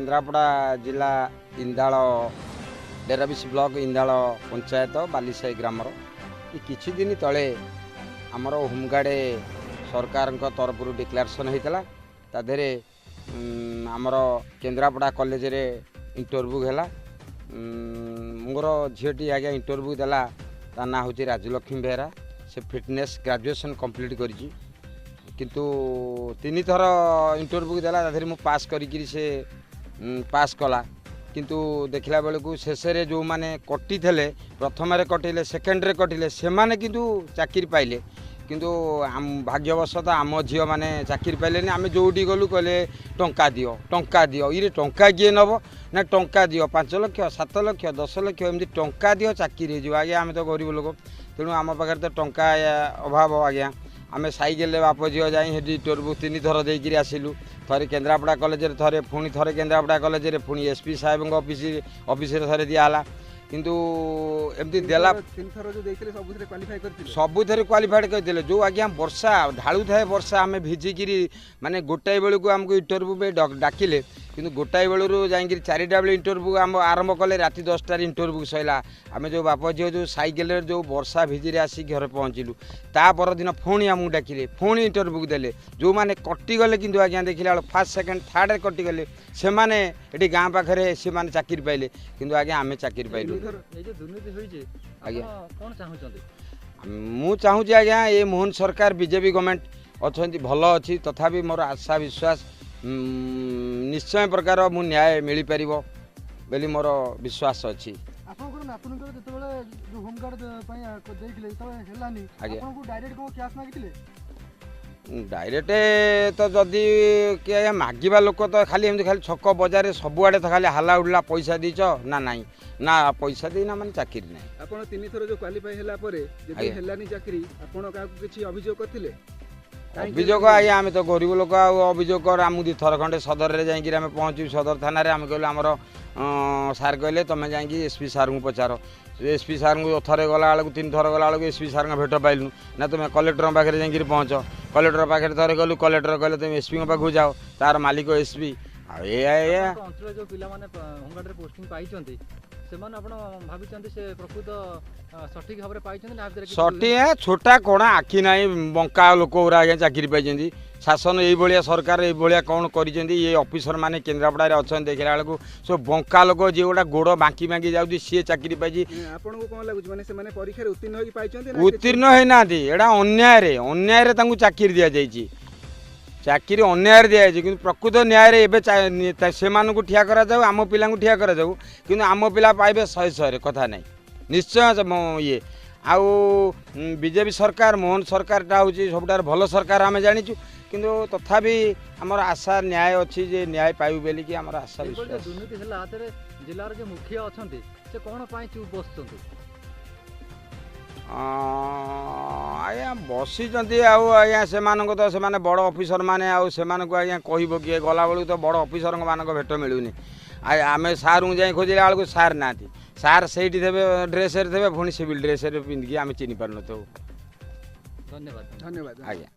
केन्द्रापड़ा जिला इंदाल डेराबिस block इंदाल panchayat बालीसाई grammar किछि दिन तले आमर होमगार्ड सरकार तरफ डिक्लेरेशन होता ताधे आमर केन्द्रापड़ा कॉलेज रे इंटरव्यू है मोर झीटी आज्ञा इंटरव्यू देला ता ना हूँ राजलक्ष्मी बेहरा से फिटनेस ग्रेजुएशन कंप्लीट करी किंतु तीन थर इंटरव्यू देला ताधे मु पास करी से पास कला किंतु देखला बेलू शेष जो मैंने कटी थे प्रथम कटिले सेकेंड रे कटिले से माने किंतु चाकरी पाइले किंतु भाग्यवशत आम झील मैंने चाकरी पाइले आम जोटी गलु कहले टंका दियो ये टंका किए नब ना टंका दियो 5 लाख 7 लाख 10 लाख एमती टंका दियो चाकरी हो आज्ञा आम तो गरीब लोक तेणु आम पाखे तो टंका अभाव आज्ञा आम सैकेल बाप झील जाई इंटरव्यू 3 थर देकर आसिलु थे केन्द्रापड़ा कॉलेज थे पुणी थे केन्द्रापड़ा कॉलेज पुणी एसपी साहेब ऑफिस थे दिहला किंतु एमती देला सबुथ क्वालिफाइड करते जो आज्ञा वर्षा ढालू थाए वर्षा आम भिजिकी माने गोटाए बेलू को आमको इंटरव्यू पे डाकिले किंतु गोटाए बेलू जाकि 4टा बेले इंटरव्यू आम आरंभ कले राति 10टार इंटरव्यू सैला आम जो बाप झील जो सैकेल जो वर्षा भिजी आसिक घर पहुँचलु ता परदिन पुणी आमको डाकिले पुणी इंटरव्यू देले जो मैंने कटिगले किंतु आज्ञा देखला फर्स्ट सेकेंड थर्ड कटिगले से माने एटी गाँ पाखे से माने चाकरी पाइले किंतु आज्ञा आम चाकरी पाइलु मु चाहूँगी आज्ञा ये मोहन सरकार बीजेपी गवर्नमेंट अच्छा भल अच्छी तथापि मोर आशा विश्वास निश्चय प्रकार मु न्याय मिल पार बोली मोर विश्वास अच्छी डायरेक्ट तो जदि किए मागिबा लोक तो खाली एमती खाली छक बजार सबुआड़े तो खाली हाला उड़ला पैसा दीच ना नाई ना पैसा देना माने चाकरी ना आपण 3 थर जो क्वालिफाई हैला परे जदि हैलानी चाकरी आपण का किछि अभियोग करथिले अभियोग आया आम तो गरीब लोक अभियोग कर आम 2 थर खंडे सदर रे जाई आम पहुँचू सदर थाना रे आम कहलु आमर सार कहले तुम जाई एसपी सार को पचार एसपी सार को थे गला बेलू 3 थर गला बेलू एसपी सार भेट पाइलु ना तुम कलेक्टर पाखे जाकि पहुँच कलेक्टर पाखे थे गलु कलेक्टर कहले तुम एसपी पाखु जाओ तार मालिक एसपी अंचल जो पिला माने होमगार्ड रे पोस्टिंग पाइचंती सेमान आपण भाबिचंती से प्रकृत सठिक भाव पाइचंती ना सठिक छोटा कोणा आखि नाई बंका लोक उरा आज्ञा चाकरी पाइचंती शासन ये सरकार ये कौन कर ये ऑफिसर माने केन्द्रापड़ा अच्छा देखला बेलू सब बंका लोक जी गोटा गोड़ बांकी बांकी जाऊँगी सी चाकरी पाई उत्तीर्ण होना एटा अन्याय चाकरी दि जाइए चाकरी अन्याय दिया कि प्रकृत न्याय एवं से ठिया करा जाऊ आम पिला ठिया करा जाऊ कि आम पिला पाइबे 100 कथा नहीं निश्चय ये आउ बीजेपी सरकार मोहन सरकार हूँ सबुठार भल सरकार आम जाचु किंतु तथापि आमर आशा न्याय अच्छी जे न्याय पाइबु बेली कि आमर आशा दुर्नीति जिलार जो मुखिया अच्छा से कौन बस आज्ञा बसी आज्ञा से तो से बड़ ऑफिसर माने आज्ञा कह किए गला बेलू तो बड़ ऑफिसर मान भेट मिलूनी आम सार को जाए खोजला बेलू सार ना सार से थे ड्रेस थे पुणी सिविल ड्रेस पिंधिकी आम चिन्ह पार न धन्यवाद धन्यवाद आज्ञा।